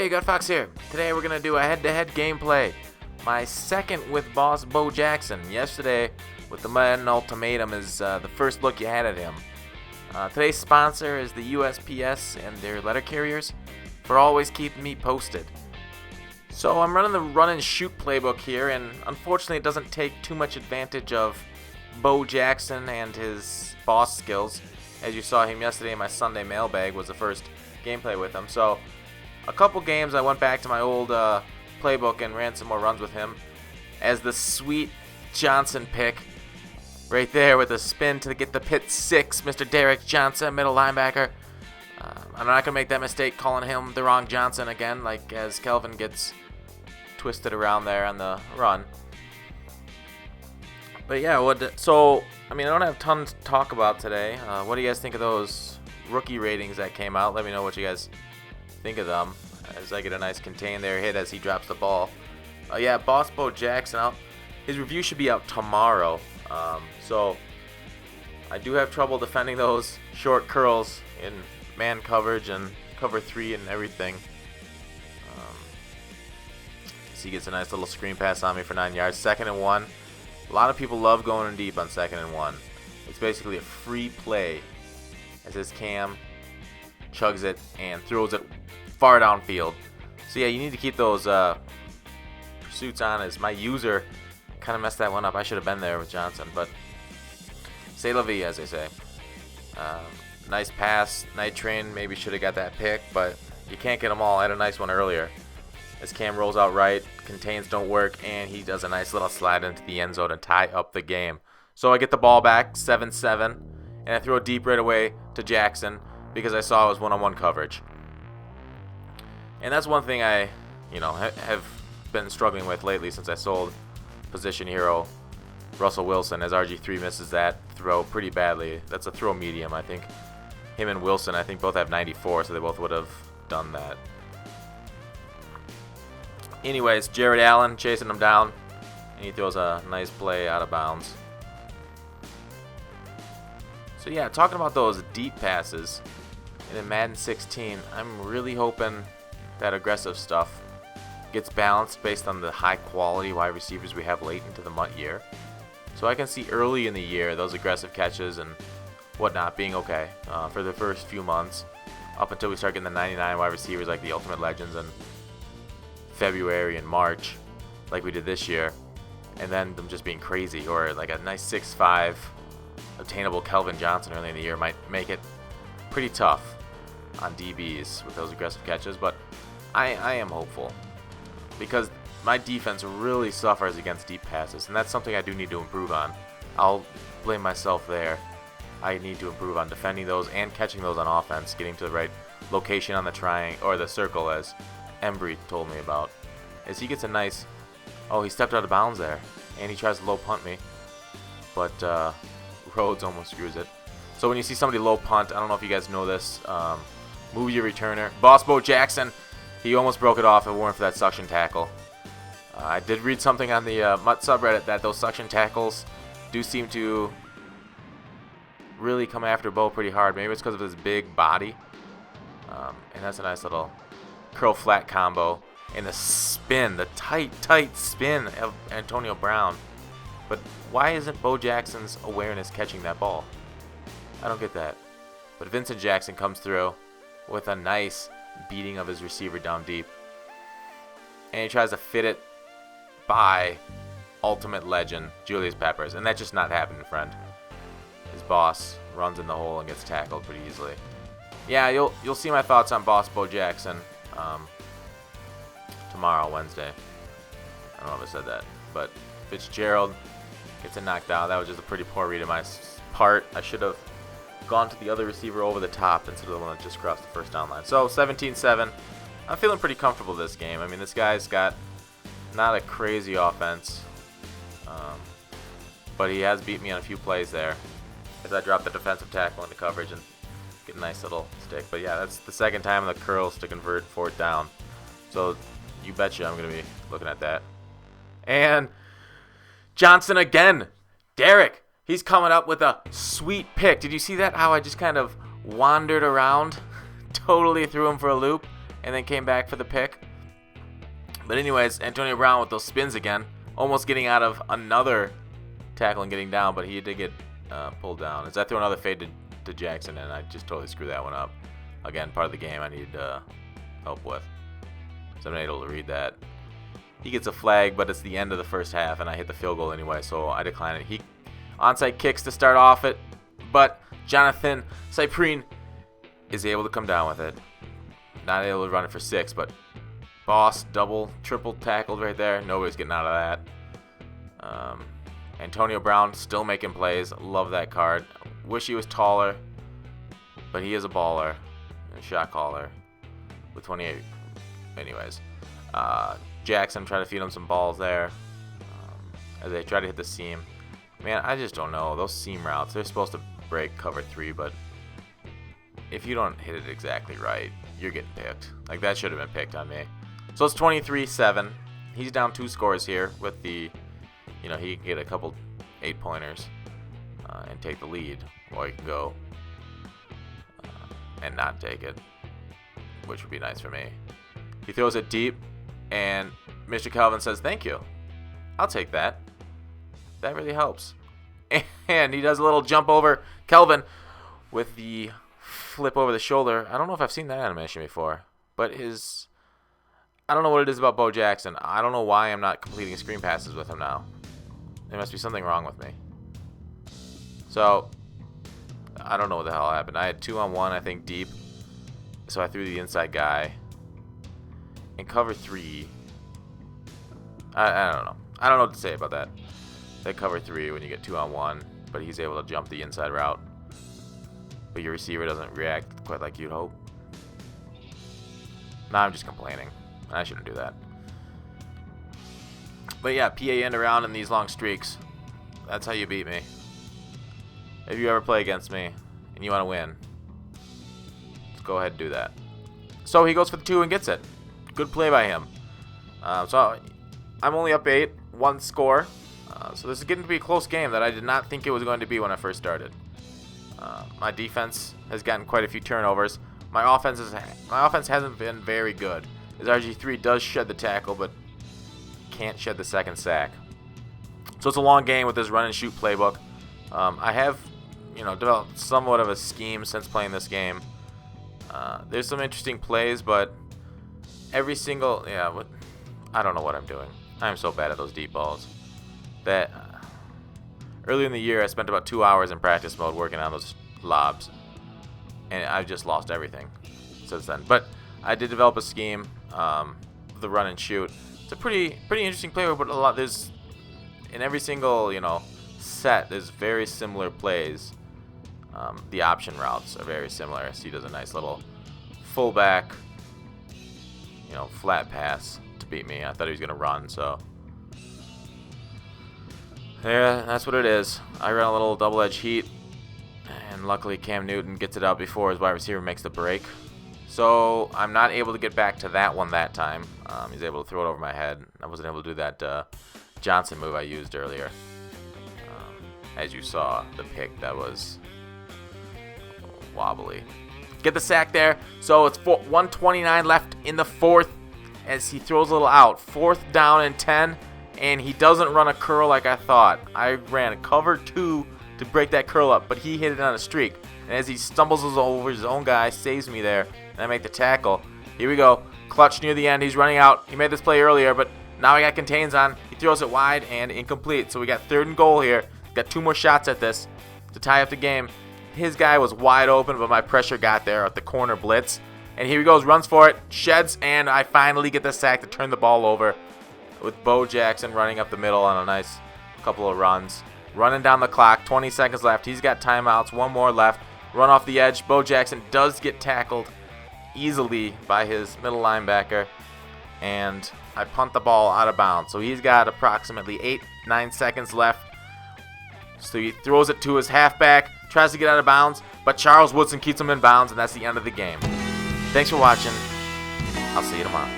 Hey, GutFoxx here. Today we're going to do a head-to-head gameplay. My second with Boss Bo Jackson. Yesterday with the Madden Ultimatum is the first look you had at him. Today's sponsor is the USPS and their letter carriers for always keeping me posted. So I'm running the run and shoot playbook here, and unfortunately it doesn't take too much advantage of Bo Jackson and his boss skills. As you saw him yesterday in my Sunday mailbag was the first gameplay with him. So a couple games I went back to my old playbook and ran some more runs with him as the sweet Johnson pick right there with a spin to get the pit 6, Mr. Derek Johnson, middle linebacker. I'm not going to make that mistake calling him the wrong Johnson again, like as Kelvin gets twisted around there on the run. But yeah, I don't have tons to talk about today. What do you guys think of those rookie ratings that came out? Let me know what you guys think of them as I get a nice contain there hit as he drops the ball. Boss Bo Jackson, his review should be out tomorrow. So I do have trouble defending those short curls in man coverage and cover 3 and everything. So he gets a nice little screen pass on me for 9 yards. 2nd and 1. A lot of people love going in deep on 2nd and 1. It's basically a free play as his cam chugs it and throws it far downfield. So yeah, you need to keep those pursuits on. As my user kind of messed that one up. I should have been there with Johnson, but c'est la vie, as they say. Nice pass. Night Train maybe should have got that pick, but you can't get them all. I had a nice one earlier. As Cam rolls out right, contains don't work, and he does a nice little slide into the end zone to tie up the game. So I get the ball back, 7-7, and I throw it deep right away to Jackson because I saw it was one-on-one coverage. And that's one thing I, have been struggling with lately since I sold position hero Russell Wilson, as RG3 misses that throw pretty badly. That's a throw medium, I think. Him and Wilson, I think, both have 94, so they both would have done that. Anyways, Jared Allen chasing him down, and he throws a nice play out of bounds. So yeah, talking about those deep passes, and in Madden 16, I'm really hoping that aggressive stuff gets balanced based on the high quality wide receivers we have late into the year. So I can see early in the year those aggressive catches and whatnot being okay for the first few months, up until we start getting the 99 wide receivers like the Ultimate Legends in February and March, like we did this year, and then them just being crazy, or like a nice 6'5" obtainable Kelvin Johnson early in the year might make it pretty tough on DBs with those aggressive catches. But I am hopeful because my defense really suffers against deep passes, and that's something I do need to improve on. I'll blame myself there. I need to improve on defending those and catching those on offense, getting to the right location on the triangle or the circle, as Embry told me about. As he gets a nice, he stepped out of bounds there, and he tries to low punt me, but Rhodes almost screws it. So when you see somebody low punt, I don't know if you guys know this, move your returner. Boss Bo Jackson, he almost broke it off if it weren't for that suction tackle. I did read something on the Mutt subreddit that those suction tackles do seem to really come after Bo pretty hard. Maybe it's because of his big body. And that's a nice little curl flat combo. And the spin, the tight spin of Antonio Brown. But why isn't Bo Jackson's awareness catching that ball? I don't get that. But Vincent Jackson comes through with a nice beating of his receiver down deep. And he tries to fit it by Ultimate Legend Julius Peppers. And that's just not happening, friend. His boss runs in the hole and gets tackled pretty easily. Yeah, you'll see my thoughts on Boss Bo Jackson tomorrow, Wednesday. I don't know if I said that. But Fitzgerald gets it knocked out. That was just a pretty poor read of my part. I should have gone to the other receiver over the top instead of the one that just crossed the first down line. So 17-7. I'm feeling pretty comfortable this game. I mean, this guy's got not a crazy offense, but he has beat me on a few plays there as I dropped the defensive tackle into coverage and get a nice little stick. But yeah, that's the second time in the curls to convert 4th down. So you betcha I'm going to be looking at that. And Johnson again. Derek, he's coming up with a sweet pick. Did you see that? How I just kind of wandered around, totally threw him for a loop, and then came back for the pick. But anyways, Antonio Brown with those spins again, almost getting out of another tackle and getting down, but he did get pulled down. As I threw another fade to Jackson, and I just totally screwed that one up. Again, part of the game I needed help with. So I'm not able to read that. He gets a flag, but it's the end of the first half, and I hit the field goal anyway, so I decline it. He onside kicks to start off it, but Jonathan Cyprien is able to come down with it. Not able to run it for 6, but boss double, triple tackled right there. Nobody's getting out of that. Antonio Brown still making plays. Love that card. Wish he was taller, but he is a baller and a shot caller with 28. Anyways, Jackson trying to feed him some balls there as they try to hit the seam. Man, I just don't know. Those seam routes, they're supposed to break cover 3, but if you don't hit it exactly right, you're getting picked. Like, that should have been picked on me. So it's 23-7. He's down 2 scores here with the, he can get a couple 8-pointers and take the lead, or he can go and not take it, which would be nice for me. He throws it deep, and Mr. Calvin says, "Thank you. I'll take that. That really helps." And he does a little jump over Kelvin with the flip over the shoulder. I don't know if I've seen that animation before, but I don't know what it is about Bo Jackson. I don't know why I'm not completing screen passes with him now. There must be something wrong with me. So, I don't know what the hell happened. I had 2-on-1, I think, deep. So I threw the inside guy. In cover 3, I don't know. I don't know what to say about that. That cover 3 when you get 2-on-1, but he's able to jump the inside route. But your receiver doesn't react quite like you'd hope. Nah, I'm just complaining. I shouldn't do that. But yeah, PA end around in these long streaks. That's how you beat me. If you ever play against me and you want to win, let's go ahead and do that. So he goes for the 2 and gets it. Good play by him. So I'm only up 8, 1 score. So this is getting to be a close game that I did not think it was going to be when I first started. My defense has gotten quite a few turnovers. My offense hasn't been very good. His RG3 does shed the tackle, but can't shed the second sack. So it's a long game with this run and shoot playbook. I have, developed somewhat of a scheme since playing this game. There's some interesting plays, but every single, I don't know what I'm doing. I'm so bad at those deep balls. That earlier in the year, I spent about 2 hours in practice mode working on those lobs, and I've just lost everything since then. But I did develop a scheme, the run and shoot. It's a pretty interesting playbook, but there's in every single set, there's very similar plays. The option routes are very similar. So he does a nice little fullback, flat pass to beat me. I thought he was gonna run, so yeah, that's what it is. I ran a little double-edge heat, and luckily Cam Newton gets it out before his wide receiver makes the break. So I'm not able to get back to that one that time. He's able to throw it over my head. I wasn't able to do that Johnson move I used earlier. As you saw, the pick that was wobbly. Get the sack there. So it's 1:29 left in the 4th as he throws a little out. 4th down and 10, and he doesn't run a curl like I thought. I ran a cover 2 to break that curl up, but he hit it on a streak. And as he stumbles over his own guy, saves me there, and I make the tackle. Here we go. Clutch near the end. He's running out. He made this play earlier, but now he got contains on. He throws it wide and incomplete. So we got 3rd and goal here. Got 2 more shots at this to tie up the game. His guy was wide open, but my pressure got there at the corner blitz. And here he goes, runs for it, sheds, and I finally get the sack to turn the ball over with Bo Jackson running up the middle on a nice couple of runs. Running down the clock, 20 seconds left. He's got timeouts, 1 more left. Run off the edge. Bo Jackson does get tackled easily by his middle linebacker, and I punt the ball out of bounds. So he's got approximately 8-9 seconds left. So he throws it to his halfback, tries to get out of bounds, but Charles Woodson keeps him in bounds, and that's the end of the game. Thanks for watching. I'll see you tomorrow.